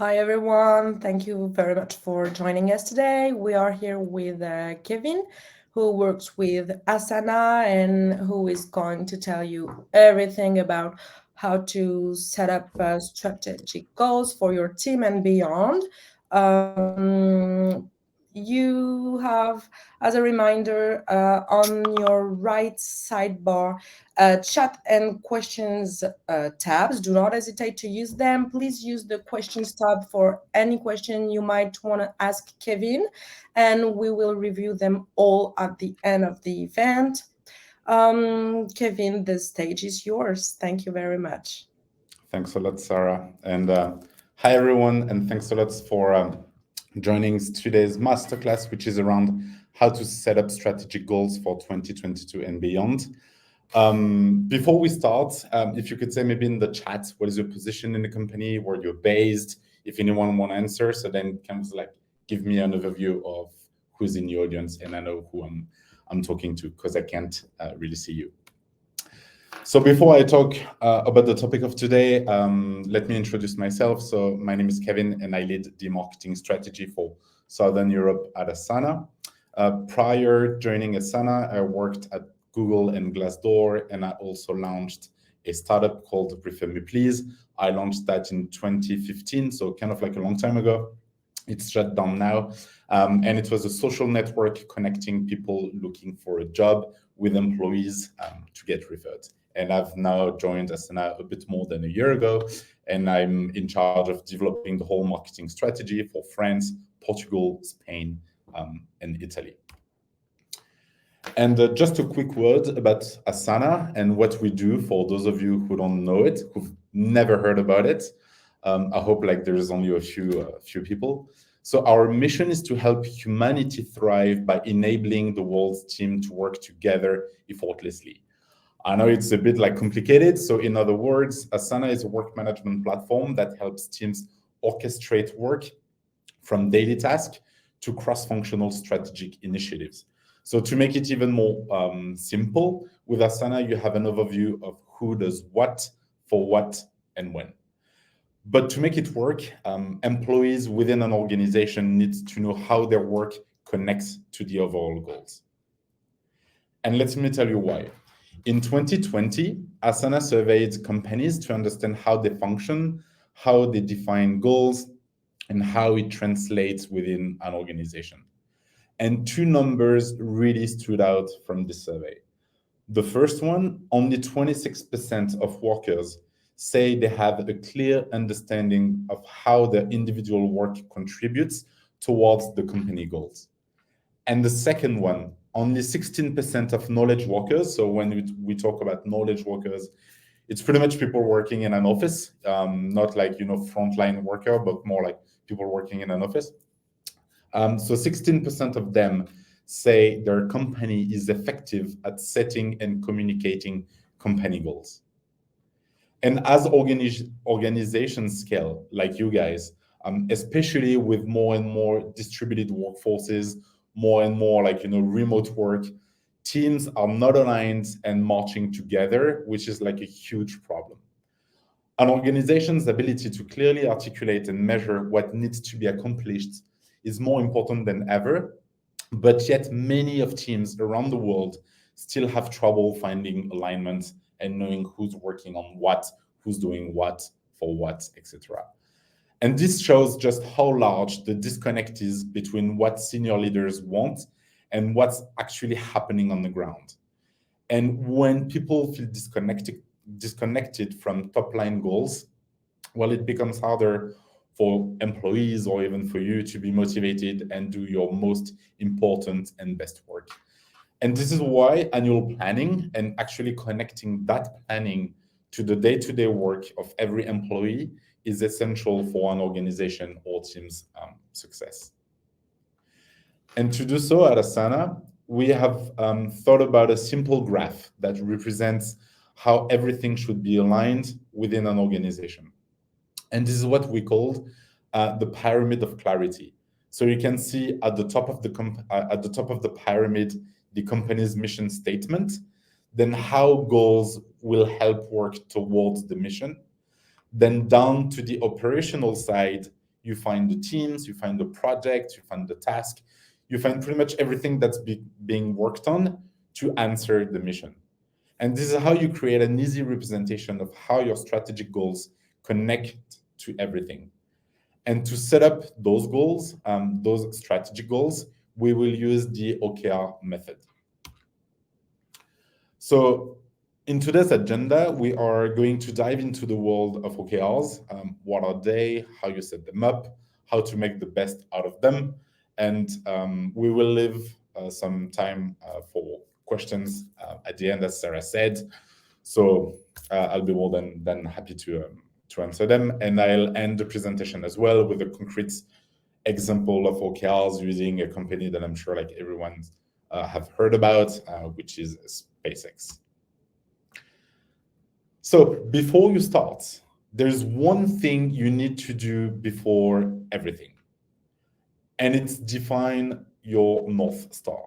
Hi everyone, thank you very much for joining us today. We are here with Kevin, who works with Asana and who is going to tell you everything about how to set up strategic goals for your team and beyond. You have, as a reminder, on your right sidebar, chat and questions tabs. Do not hesitate to use them. Please use the questions tab for any question you might want to ask Kevin, and we will review them all at the end of the event. Kevin, the stage is yours. Thank you very much. Thanks a lot, Sarah. And hi, everyone. And thanks a lot for joining today's masterclass, which is around how to set up strategic goals for 2022 and beyond. Before we start, if you could say maybe in the chat, what is your position in the company, where you're based, if anyone want to answer, so then kind of like give me an overview of who's in the audience and I know who I'm talking to, because I can't really see you. So before I talk about the topic of today, let me introduce myself. So my name is Kevin and I lead the marketing strategy for Southern Europe at Asana. Prior joining Asana, I worked at Google and Glassdoor, and I also launched a startup called Prefer Me Please. I launched that in 2015, so kind of like a long time ago. It's shut down now. And it was a social network connecting people looking for a job with employees to get referred. And I've now joined Asana a bit more than a year ago, and I'm in charge of developing the whole marketing strategy for France, Portugal, Spain, and Italy. And just a quick word about Asana and what we do for those of you who don't know it, who've never heard about it. I hope like there's only a few people. So our mission is to help humanity thrive by enabling the world's team to work together effortlessly. I know it's a bit like complicated. So in other words, Asana is a work management platform that helps teams orchestrate work from daily tasks to cross-functional strategic initiatives. So to make it even more simple, with Asana, you have an overview of who does what, for what, and when. But to make it work, employees within an organization need to know how their work connects to the overall goals. And let me tell you why. In 2020, Asana surveyed companies to understand how they function, how they define goals, and how it translates within an organization. And two numbers really stood out from this survey. The first one, only 26% of workers say they have a clear understanding of how their individual work contributes towards the company goals. And the second one, only 16% of knowledge workers. So when we talk about knowledge workers, it's pretty much people working in an office, not like, frontline worker, but more like people working in an office. So 16% of them say their company is effective at setting and communicating company goals. And as organizations scale, like you guys, especially with more and more distributed workforces, more and more like remote work, teams are not aligned and marching together, which is like a huge problem. An organization's ability to clearly articulate and measure what needs to be accomplished is more important than ever, but yet many of teams around the world still have trouble finding alignment and knowing who's working on what, who's doing what, for what, etc. And this shows just how large the disconnect is between what senior leaders want and what's actually happening on the ground. And when people feel disconnected from top line goals, well, it becomes harder for employees or even for you to be motivated and do your most important and best work. And this is why annual planning and actually connecting that planning to the day-to-day work of every employee is essential for an organization or team's success. And to do so at Asana, we have thought about a simple graph that represents how everything should be aligned within an organization. And this is what we called the pyramid of clarity. So you can see at the top of the pyramid, the company's mission statement, then how goals will help work towards the mission. Then down to the operational side, you find the teams, you find the project, you find the task, you find pretty much everything that's being worked on to answer the mission. And this is how you create an easy representation of how your strategic goals connect to everything. And to set up those goals, those strategic goals, we will use the OKR method. So in today's agenda, we are going to dive into the world of OKRs. What are they? How you set them up? How to make the best out of them? And we will leave some time for questions at the end, as Sarah said. So I'll be more than happy to answer them. And I'll end the presentation as well with a concrete example of OKRs using a company that I'm sure like everyone have heard about, which is SpaceX. So before you start, there's one thing you need to do before everything, and it's define your North Star.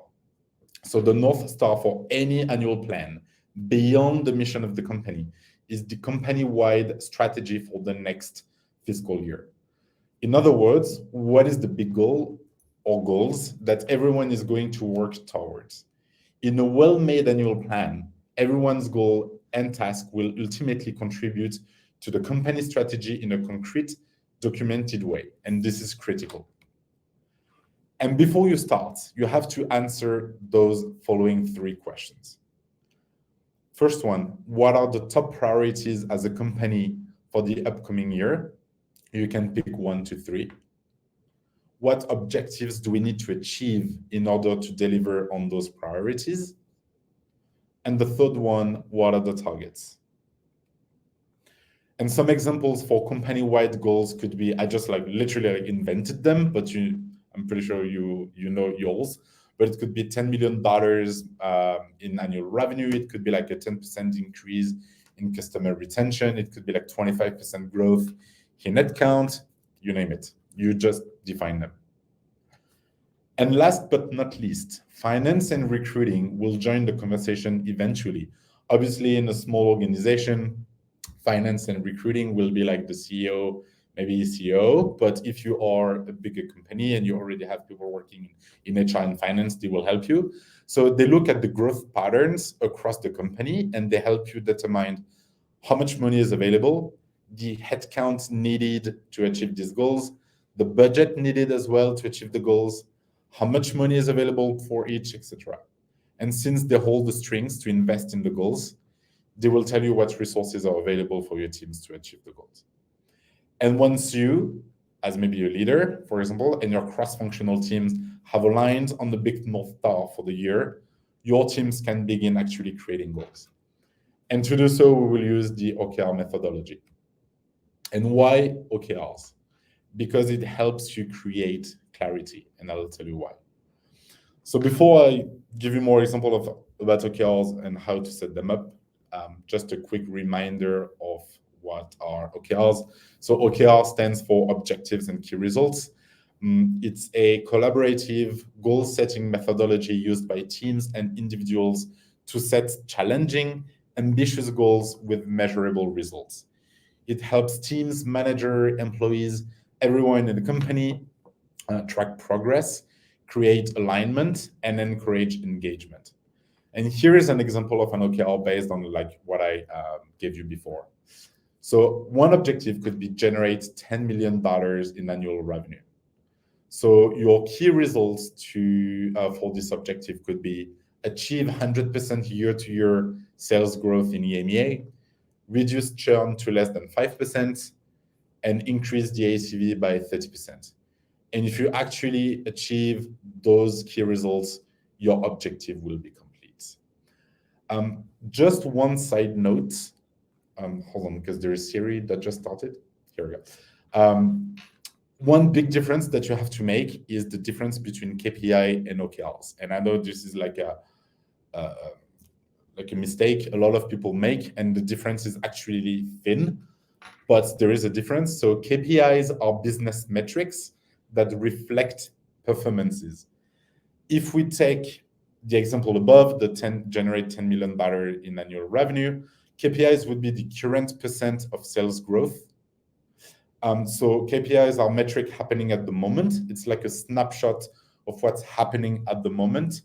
So the North Star for any annual plan beyond the mission of the company is the company-wide strategy for the next fiscal year. In other words, what is the big goal or goals that everyone is going to work towards? In a well-made annual plan, everyone's goal and task will ultimately contribute to the company strategy in a concrete, documented way, and this is critical. And before you start, you have to answer those following 3 questions. First one, what are the top priorities as a company for the upcoming year? You can pick 1 to 3. What objectives do we need to achieve in order to deliver on those priorities? And the third one, what are the targets? And some examples for company-wide goals could be, I just literally invented them, but I'm pretty sure you know yours. But it could be $10 million in annual revenue. It could be like a 10% increase in customer retention. It could be like 25% growth in headcount. You name it. You just define them. And last but not least, finance and recruiting will join the conversation eventually. Obviously, in a small organization, finance and recruiting will be like the CEO, maybe CEO. But if you are a bigger company and you already have people working in HR and finance, they will help you. So they look at the growth patterns across the company and they help you determine how much money is available, the headcount needed to achieve these goals, the budget needed as well to achieve the goals, how much money is available for each, etc. And since they hold the strings to invest in the goals, they will tell you what resources are available for your teams to achieve the goals. And once you, as maybe a leader, for example, and your cross-functional teams have aligned on the big North Star for the year, your teams can begin actually creating goals. And to do so, we will use the OKR methodology. And why OKRs? Because it helps you create clarity, and I'll tell you why. So before I give you more examples about OKRs and how to set them up, just a quick reminder of what are OKRs. So OKR stands for Objectives and Key Results. It's a collaborative goal-setting methodology used by teams and individuals to set challenging, ambitious goals with measurable results. It helps teams, manager, employees, everyone in the company track progress, create alignment, and encourage engagement. And here is an example of an OKR based on what I gave you before. So one objective could be generate $10 million in annual revenue. So your key results for this objective could be achieve 100% year-to-year sales growth in EMEA, reduce churn to less than 5%, and increase the ACV by 30%. And if you actually achieve those key results, your objective will be complete. Just one side note. Hold on, because there is Siri that just started. Here we go. One big difference that you have to make is the difference between KPI and OKRs. And I know this is like a mistake a lot of people make, and the difference is actually thin, but there is a difference. So KPIs are business metrics that reflect performances. If we take the example above, generate $10 million in annual revenue, KPIs would be the current percent of sales growth. So KPIs are metric happening at the moment. It's like a snapshot of what's happening at the moment.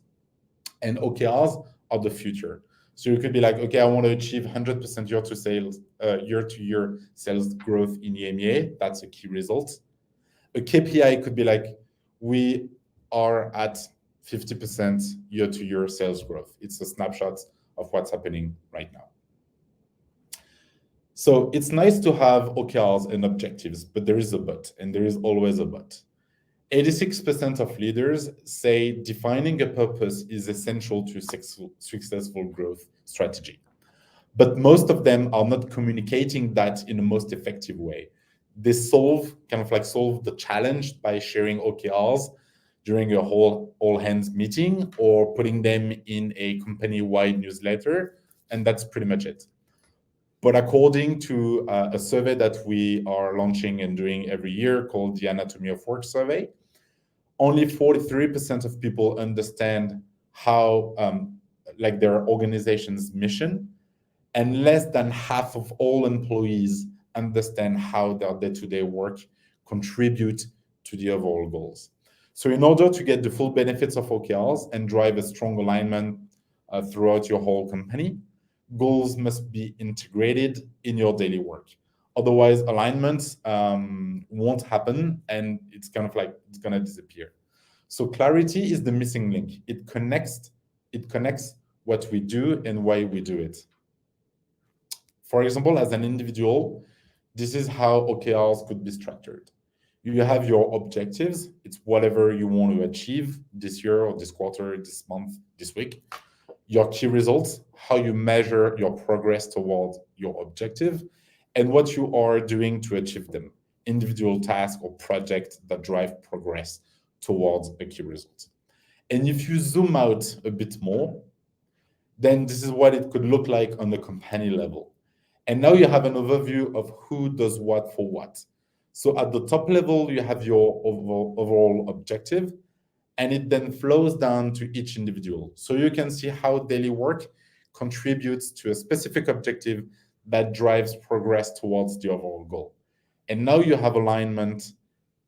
And OKRs are the future. So you could be like, okay, I want to achieve 100% year-to-year sales growth in EMEA. That's a key result. A KPI could be like, we are at 50% year-to-year sales growth. It's a snapshot of what's happening right now. So it's nice to have OKRs and objectives, but there is a but, and there is always a but. 86% of leaders say defining a purpose is essential to successful growth strategy. But most of them are not communicating that in the most effective way. They solve the challenge by sharing OKRs during a whole all hands meeting or putting them in a company-wide newsletter, and that's pretty much it. But according to a survey that we are launching and doing every year called the Anatomy of Work survey, only 43% of people understand how their organization's mission, and less than half of all employees understand how their day-to-day work contribute to the overall goals. So in order to get the full benefits of OKRs and drive a strong alignment throughout your whole company, goals must be integrated in your daily work. Otherwise, alignment won't happen, and it's going to disappear. So clarity is the missing link. It connects what we do and why we do it. For example, as an individual, this is how OKRs could be structured. You have your objectives. It's whatever you want to achieve this year or this quarter, this month, this week. Your key results, how you measure your progress towards your objective, and what you are doing to achieve them. Individual tasks or projects that drive progress towards a key result. And if you zoom out a bit more, then this is what it could look like on the company level. And now you have an overview of who does what for what. So at the top level, you have your overall objective, and it then flows down to each individual. So you can see how daily work contributes to a specific objective that drives progress towards the overall goal. And now you have alignment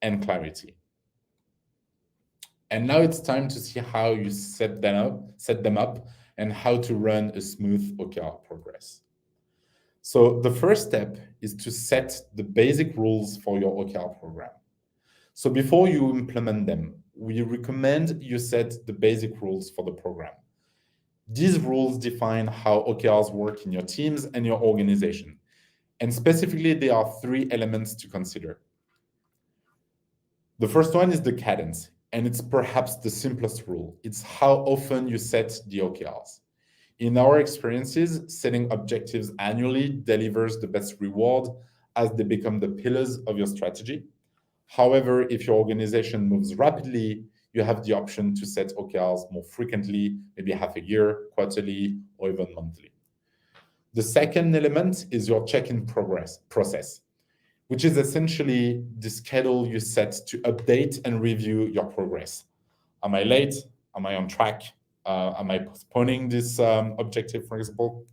and clarity. And now it's time to see how you set them up, and how to run a smooth OKR progress. So the first step is to set the basic rules for your OKR program. So before you implement them, we recommend you set the basic rules for the program. These rules define how OKRs work in your teams and your organization. And specifically, there are 3 elements to consider. The first one is the cadence, and it's perhaps the simplest rule. It's how often you set the OKRs. In our experiences, setting objectives annually delivers the best reward as they become the pillars of your strategy. However, if your organization moves rapidly, you have the option to set OKRs more frequently, maybe half a year, quarterly, or even monthly. The second element is your check-in progress process, which is essentially the schedule you set to update and review your progress. Am I late? Am I on track? Am I postponing this objective, for example?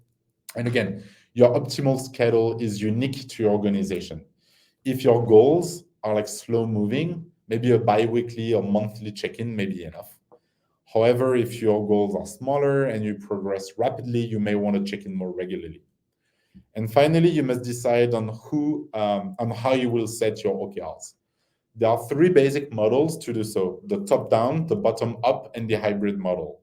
And again, your optimal schedule is unique to your organization. If your goals are like slow moving, maybe a bi-weekly or monthly check-in may be enough. However, if your goals are smaller and you progress rapidly, you may want to check in more regularly. And finally, you must decide on how you will set your OKRs. There are 3 basic models to do so: the top-down, the bottom-up, and the hybrid model.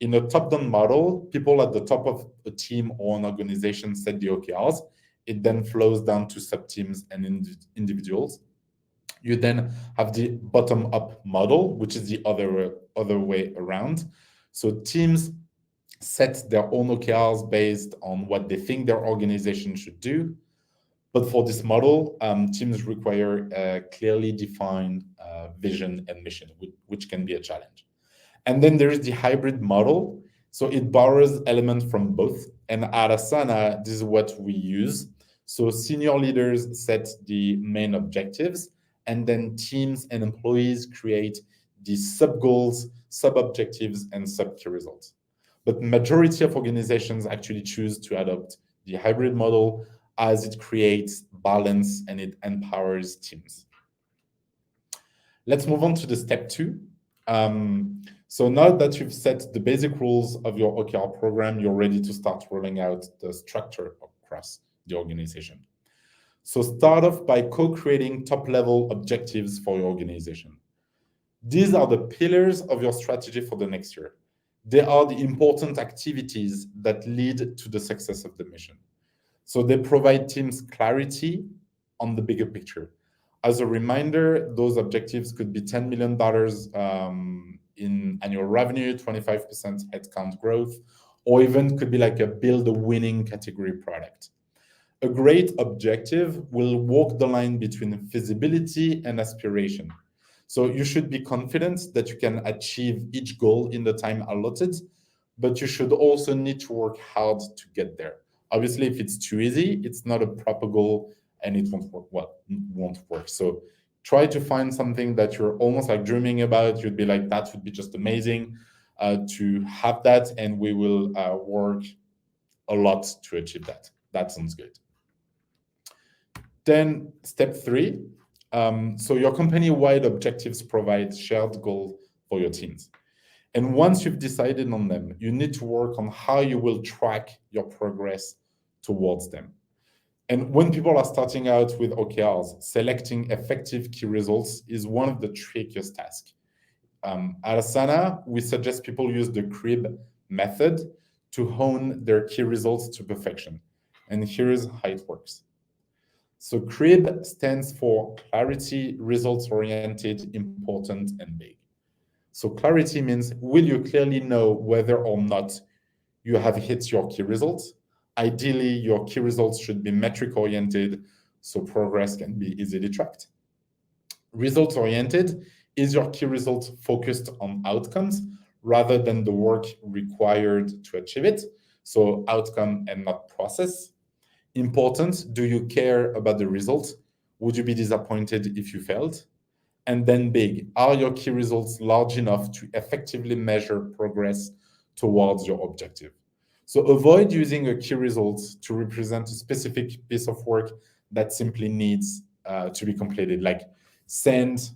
In a top-down model, people at the top of a team or an organization set the OKRs. It then flows down to sub-teams and individuals. You then have the bottom-up model, which is the other way around. So teams set their own OKRs based on what they think their organization should do. But for this model, teams require a clearly defined vision and mission, which can be a challenge. And then there is the hybrid model. So it borrows elements from both. And at Asana, this is what we use. So senior leaders set the main objectives, and then teams and employees create the sub-goals, sub-objectives, and sub-key results. But majority of organizations actually choose to adopt the hybrid model, as it creates balance, and it empowers teams. Let's move on to the step 2. So now that you've set the basic rules of your OKR program, you're ready to start rolling out the structure across the organization. So start off by co-creating top-level objectives for your organization. These are the pillars of your strategy for the next year. They are the important activities that lead to the success of the mission. So they provide teams clarity on the bigger picture. As a reminder, those objectives could be $10 million in annual revenue, 25% headcount growth, or even could be like a build a winning category product. A great objective will walk the line between feasibility and aspiration. So you should be confident that you can achieve each goal in the time allotted, but you should also need to work hard to get there. Obviously, if it's too easy, it's not a proper goal and it won't work. Well, it won't work. So try to find something that you're almost like dreaming about. You'd be like, that would be just amazing to have that, and we will work a lot to achieve that. That sounds good. Then step 3. So your company-wide objectives provide shared goals for your teams. And once you've decided on them, you need to work on how you will track your progress towards them. And when people are starting out with OKRs, selecting effective key results is one of the trickiest tasks. At Asana, we suggest people use the CRIB method to hone their key results to perfection. And here's how it works. So CRIB stands for clarity, results-oriented, important, and big. So clarity means, will you clearly know whether or not you have hit your key results? Ideally, your key results should be metric-oriented, so progress can be easily tracked. Results-oriented is your key results focused on outcomes rather than the work required to achieve it, so outcome and not process. Important, do you care about the result? Would you be disappointed if you failed? And then big, are your key results large enough to effectively measure progress towards your objective? So avoid using a key result to represent a specific piece of work that simply needs to be completed. Like send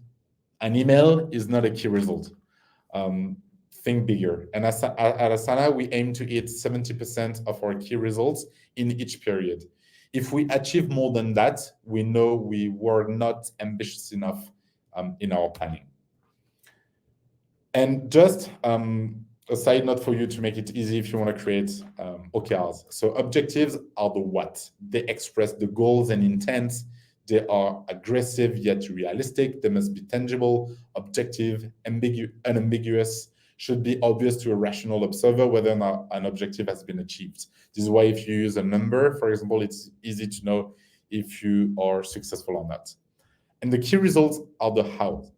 an email is not a key result. Think bigger. And at Asana, we aim to hit 70% of our key results in each period. If we achieve more than that, we know we were not ambitious enough in our planning. And just a side note for you to make it easy if you want to create OKRs. So objectives are the what. They express the goals and intents. They are aggressive yet realistic. They must be tangible, objective, unambiguous, should be obvious to a rational observer whether or not an objective has been achieved. This is why if you use a number, for example, it's easy to know if you are successful or not. And the key results are the how.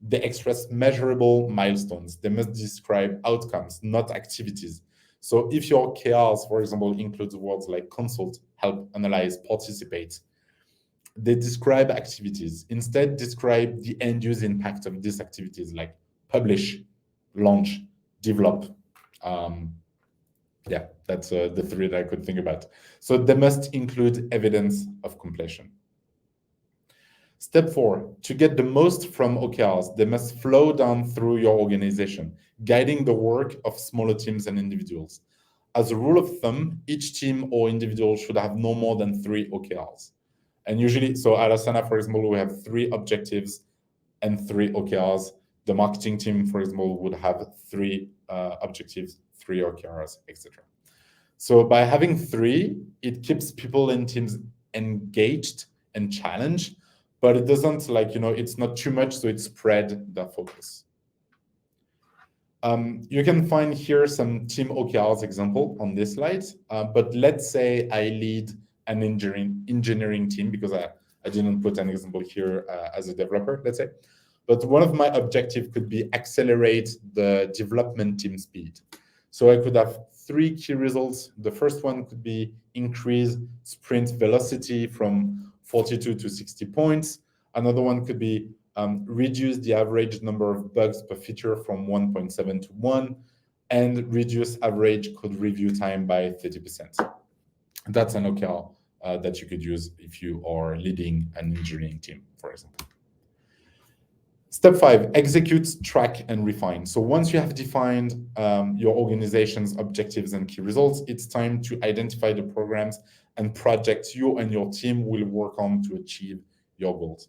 They express measurable milestones. They must describe outcomes, not activities. So if your OKRs, for example, includes words like consult, help, analyze, participate, they describe activities. Instead, describe the end-use impact of these activities, like publish, launch, develop. That's the 3 that I could think about. So they must include evidence of completion. Step 4, to get the most from OKRs, they must flow down through your organization, guiding the work of smaller teams and individuals. As a rule of thumb, each team or individual should have no more than 3 OKRs. And usually, so at Asana, for example, we have 3 objectives and 3 OKRs. The marketing team, for example, would have 3 objectives, 3 OKRs, etc. So by having 3, it keeps people and teams engaged and challenged, but it doesn't it's not too much, so it spread the focus. You can find here some team OKRs example on this slide, but let's say I lead an engineering team, because I didn't put an example here as a developer, let's say. But one of my objectives could be accelerate the development team speed. So I could have 3 key results. The first one could be increase sprint velocity from 42 to 60 points. Another one could be reduce the average number of bugs per feature from 1.7 to 1, and reduce average code review time by 30%. That's an OKR that you could use if you are leading an engineering team, for example. Step 5, execute, track, and refine. So once you have defined your organization's objectives and key results, it's time to identify the programs and projects you and your team will work on to achieve your goals.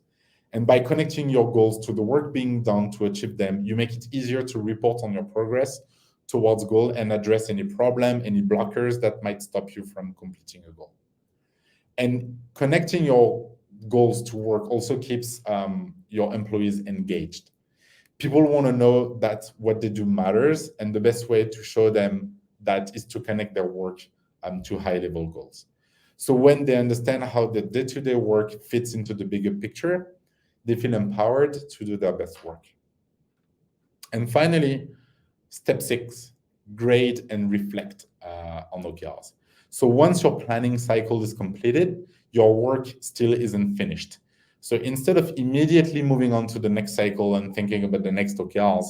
And by connecting your goals to the work being done to achieve them, you make it easier to report on your progress towards goal and address any problem, any blockers that might stop you from completing a goal. And connecting your goals to work also keeps your employees engaged. People want to know that what they do matters, and the best way to show them that is to connect their work to high level goals. So when they understand how the day-to-day work fits into the bigger picture, they feel empowered to do their best work. And finally, step 6, grade and reflect on OKRs. So once your planning cycle is completed, your work still isn't finished. So instead of immediately moving on to the next cycle and thinking about the next OKRs,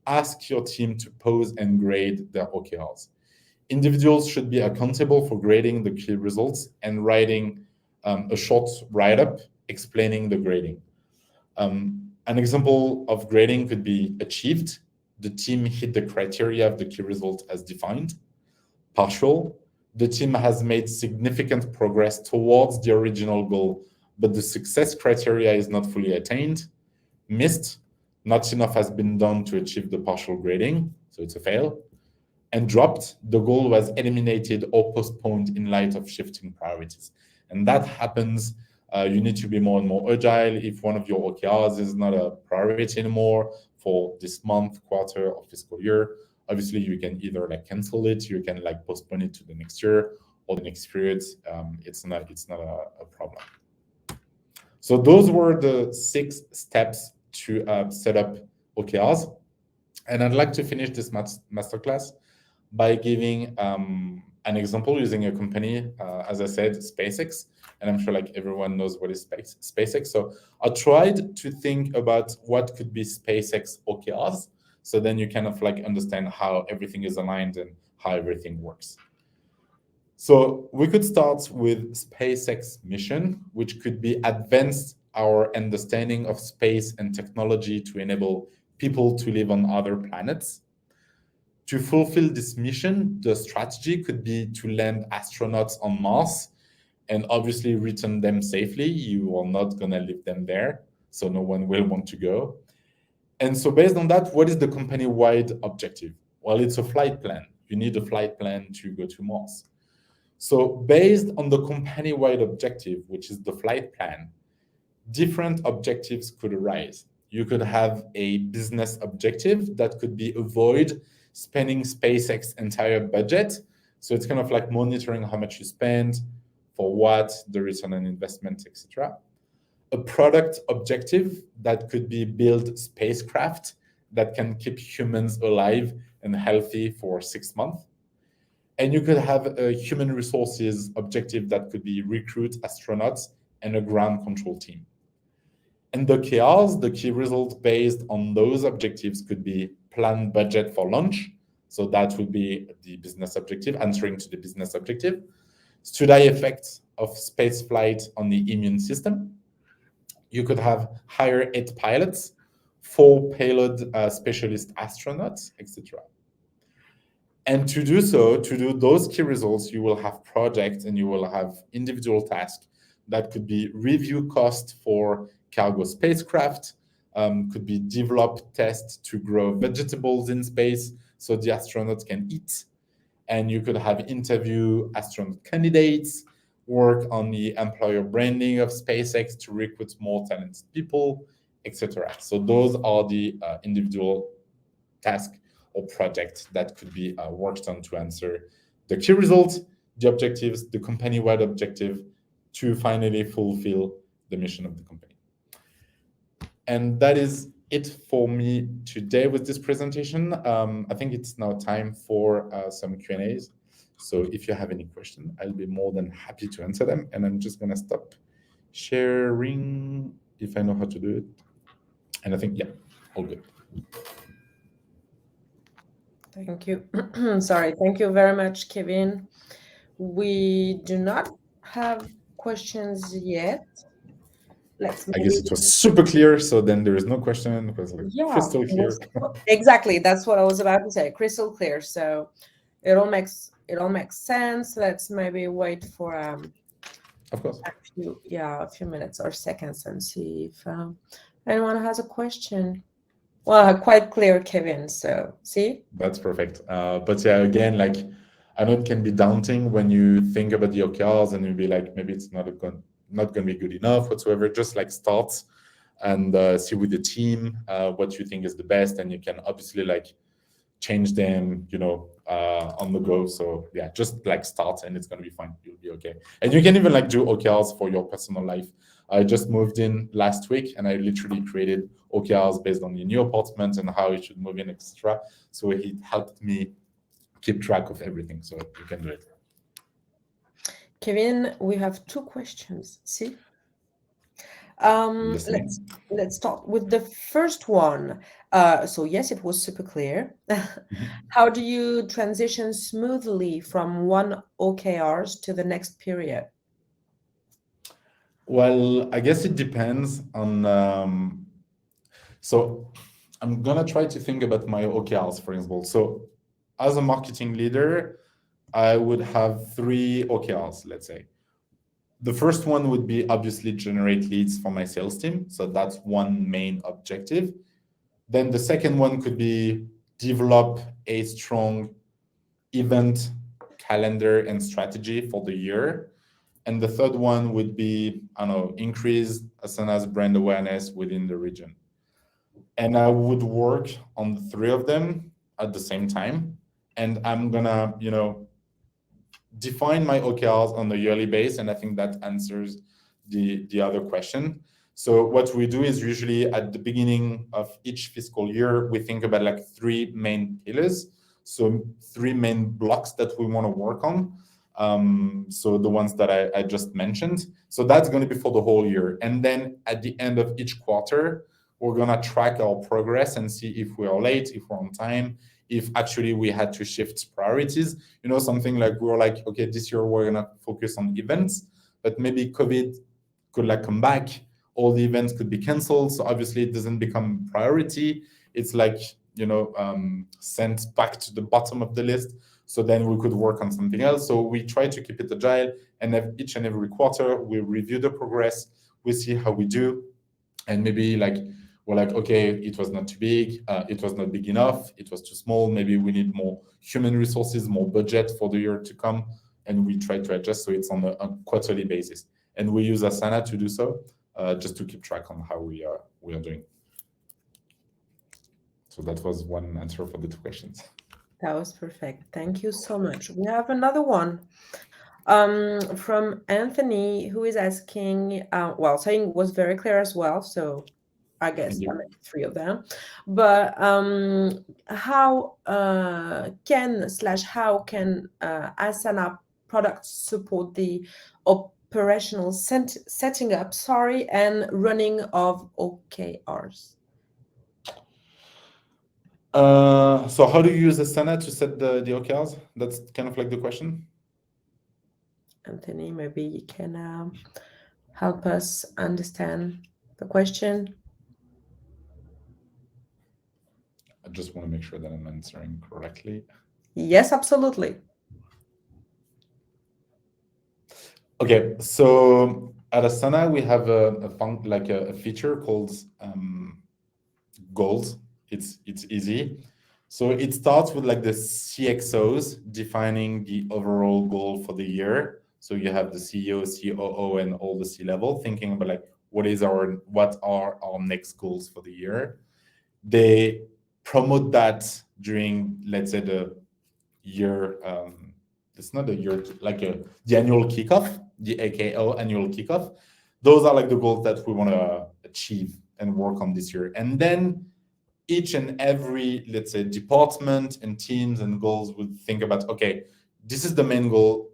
ask your team to pause and grade their OKRs. Individuals should be accountable for grading the key results and writing a short write-up explaining the grading. An example of grading could be achieved. The team hit the criteria of the key result as defined. Partial. The team has made significant progress towards the original goal, but the success criteria is not fully attained. Missed. Not enough has been done to achieve the partial grading, so it's a fail. And dropped. The goal was eliminated or postponed in light of shifting priorities. And that happens. You need to be more and more agile. If one of your OKRs is not a priority anymore for this month, quarter, or fiscal year, obviously you can either cancel it, you can postpone it to the next year or the next period. It's not a problem. So those were the 6 steps to set up OKRs. And I'd like to finish this masterclass by giving an example using a company, as I said, SpaceX. And I'm sure everyone knows what is SpaceX. So I tried to think about what could be SpaceX OKRs. So then you kind of understand how everything is aligned and how everything works. So we could start with SpaceX mission, which could be advance our understanding of space and technology to enable people to live on other planets. To fulfill this mission, the strategy could be to land astronauts on Mars and obviously return them safely. You are not going to leave them there, so no one will want to go. And so based on that, what is the company-wide objective? Well, it's a flight plan. You need a flight plan to go to Mars. So based on the company-wide objective, which is the flight plan, different objectives could arise. You could have a business objective that could be avoid spending SpaceX entire budget. So it's kind of monitoring how much you spend, for what, the return on investment, etc. A product objective that could be build spacecraft that can keep humans alive and healthy for 6 months. And you could have a human resources objective that could be recruit astronauts and a ground control team. And the KRs, the key results based on those objectives, could be plan budget for launch. So that would be the business objective, answering to the business objective. Study effects of space flight on the immune system. You could have hire 8 pilots, 4 payload specialist astronauts, etc. And to do those key results, you will have projects and you will have individual tasks that could be review cost for cargo spacecraft, could be develop tests to grow vegetables in space so the astronauts can eat. And you could have interview astronaut candidates, work on the employer branding of SpaceX to recruit more talented people, etc. So those are the individual tasks or projects that could be worked on to answer the key results, the objectives, the company-wide objective to finally fulfill the mission of the company. And that is it for me today with this presentation. I think it's now time for some Q&As. So if you have any questions, I'll be more than happy to answer them. And I'm just going to stop sharing if I know how to do it. And I think, yeah, all good. Thank you. Sorry. Thank you very much, Kevin. We do not have questions yet. Let's I guess maybe, it was super clear, so then there is no question. It was like yeah, crystal it clear. was exactly that's what I was about to say. Crystal clear. So it all makes sense. Let's maybe wait for Of course. a few minutes or seconds and see if anyone has a question. Well, quite clear, Kevin. So see, That's perfect. But yeah, again, like I know it can be daunting when you think about the OKRs and you be like, maybe it's not going to be good enough whatsoever. Just like start and see with the team what you think is the best, and you can obviously like change them, on the go. So yeah, just like start and it's gonna be fine. You'll be okay. And you can even like do OKRs for your personal life. I just moved in last week and I literally created OKRs based on the new apartment and how it should move in, etc. So it helped me keep track of everything. So you can do it. Kevin, we have two questions. See, let's Listening. let's start with the first one. So yes, it was super clear. Mhm. How do you transition smoothly from one OKRs to the next period? Well, I guess it depends on. So I'm gonna try to think about my OKRs, for example. So as a marketing leader, I would have three OKRs, let's say. The first one would be obviously generate leads for my sales team. So that's one main objective. Then the second one could be develop a strong event calendar and strategy for the year. And the third one would be, I don't know, increase Asana's brand awareness within the region. And I would work on the three of them at the same time. And I'm gonna, define my OKRs on a yearly basis, and I think that answers the other question. So what we do is usually at the beginning of each fiscal year, we think about like three main pillars. So three main blocks that we want to work on. So the ones that I just mentioned. So that's going to be for the whole year. And then at the end of each quarter, we're going to track our progress and see if we are late, if we're on time, if actually we had to shift priorities. Something like we were like, okay, this year we're gonna focus on events, but maybe COVID could like come back, all the events could be canceled, so obviously it doesn't become priority. It's like, sent back to the bottom of the list, so then we could work on something else. So we try to keep it agile, and each and every quarter we review the progress, we see how we do, and maybe like we're like, okay, it was not too big, it was not big enough, it was too small, maybe we need more human resources, more budget for the year to come, and we try to adjust, so it's on a quarterly basis, and we use Asana to do so, just to keep track on how we are doing. So that was one answer for the two questions. That was perfect. Thank you so much. We have another one from Anthony, who is asking, saying was very clear as well. So I guess Thank I you. meant three of them. But how can Asana products support the operational setting up, and running of OKRs? So how do you use Asana to set the OKRs? That's kind of like the question. Anthony, maybe you can help us understand the question. I just want to make sure that I'm answering correctly. Yes, absolutely. Okay, so at Asana we have a feature called goals. It's easy. So it starts with like the CXOs defining the overall goal for the year. So you have the CEO, COO, and all the C level thinking about like what are our next goals for the year. They promote that during, let's say, the year. It's not a year, like the annual kickoff, the AKO annual kickoff. Those are like the goals that we want to achieve and work on this year. And then each and every, let's say, department and teams and goals would think about, okay, this is the main goal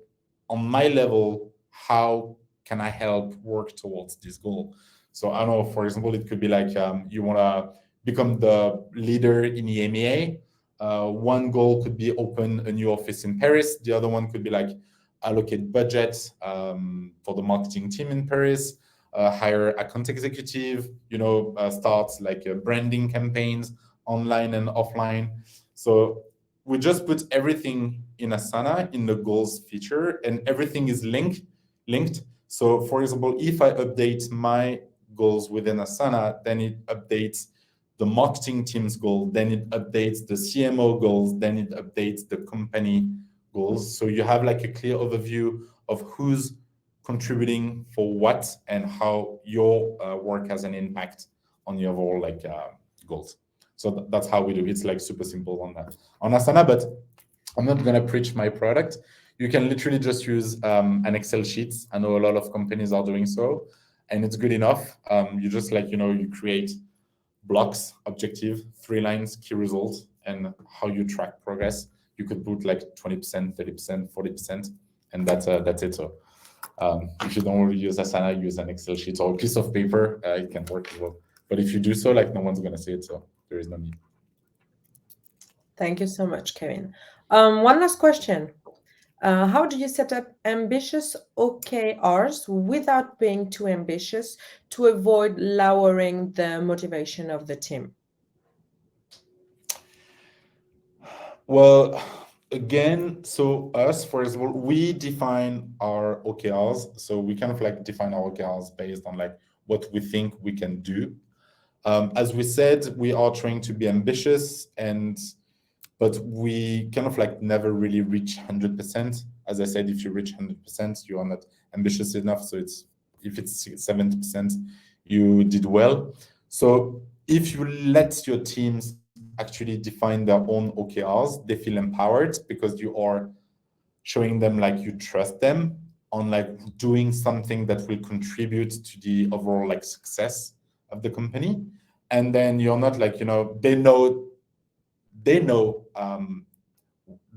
on my level. How can I help work towards this goal? So I don't know, for example, it could be like you want to become the leader in EMEA. One goal could be open a new office in Paris. The other one could be like, allocate budget for the marketing team in Paris, hire account executive, start like branding campaigns online and offline. So we just put everything in Asana in the goals feature, and everything is linked. So for example, if I update my goals within Asana, then it updates the marketing team's goal, then it updates the CMO goals, then it updates the company goals. So you have like a clear overview of who's contributing for what and how your work has an impact on your overall goals. So that's how we do. It's like super simple on Asana, but I'm not gonna preach my product. You can literally just use an Excel sheet. I know a lot of companies are doing so, and it's good enough. You just you create blocks, objective, 3 lines, key results, and how you track progress. You could put like 20%, 30%, 40%, and that's it. So if you don't really use Asana, use an Excel sheet or a piece of paper. It can work as well. But if you do so, like no one's gonna see it, so there is no need. Thank you so much, Kevin. One last question. How do you set up ambitious OKRs without being too ambitious to avoid lowering the motivation of the team? Well, again, so us, for example, we define our OKRs. So we kind of like define our OKRs based on like what we think we can do. As we said, we are trying to be ambitious, but we kind of like never really reach 100%. As I said, if you reach 100%, you are not ambitious enough. So if it's 70%, you did well. So if you let your teams actually define their own OKRs, they feel empowered because you are showing them like you trust them on like doing something that will contribute to the overall like success of the company. And then you're not like, they know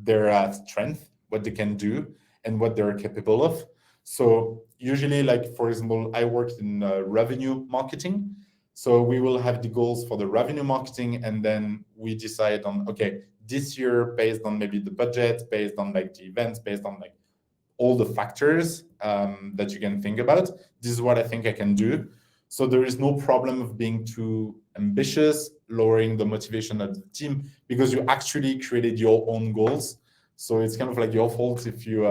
their strength, what they can do, and what they're capable of. So usually, like for example, I worked in revenue marketing. So we will have the goals for the revenue marketing, and then we decide on okay, this year based on maybe the budget, based on like the events, based on like all the factors that you can think about. This is what I think I can do. So there is no problem of being too ambitious, lowering the motivation of the team because you actually created your own goals. So it's kind of like your fault if you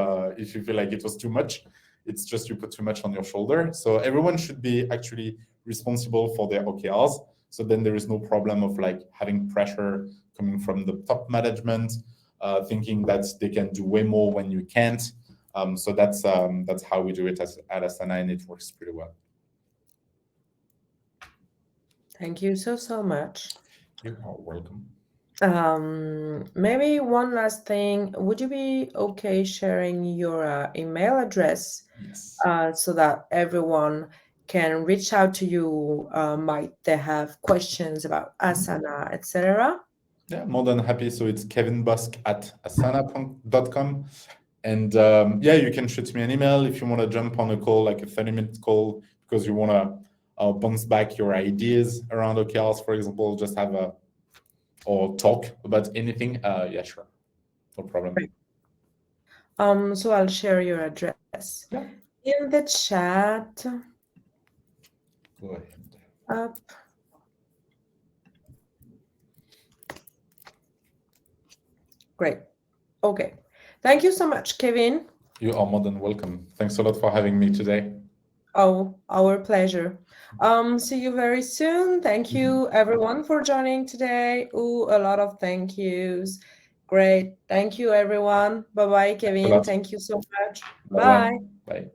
feel like it was too much. It's just you put too much on your shoulder. So everyone should be actually responsible for their OKRs. So then there is no problem of like having pressure coming from the top management, thinking that they can do way more when you can't. So that's how we do it at Asana, and it works pretty well. Thank you so much. You are welcome. Maybe one last thing. Would you be okay sharing your email address Yes. so that everyone can reach out to you? Might they have questions about Asana, etc.? Yeah, more than happy. So it's kevinbusk@asana.com. And yeah, you can shoot me an email if you want to jump on a call, like a 30-minute call, because you want to bounce back your ideas around OKRs, for example, just have or talk about anything. Yeah, sure. No problem. Great. So I'll share your address Yeah. in the chat. Go ahead. Up. Great. Okay. Thank you so much, Kevin. You are more than welcome. Thanks a lot for having me today. Oh, our pleasure. See you very soon. Thank you everyone for joining today. Ooh, a lot of thank yous. Great. Thank you everyone. Bye-bye, Kevin. Thank you so much. Bye-bye. Bye. Bye.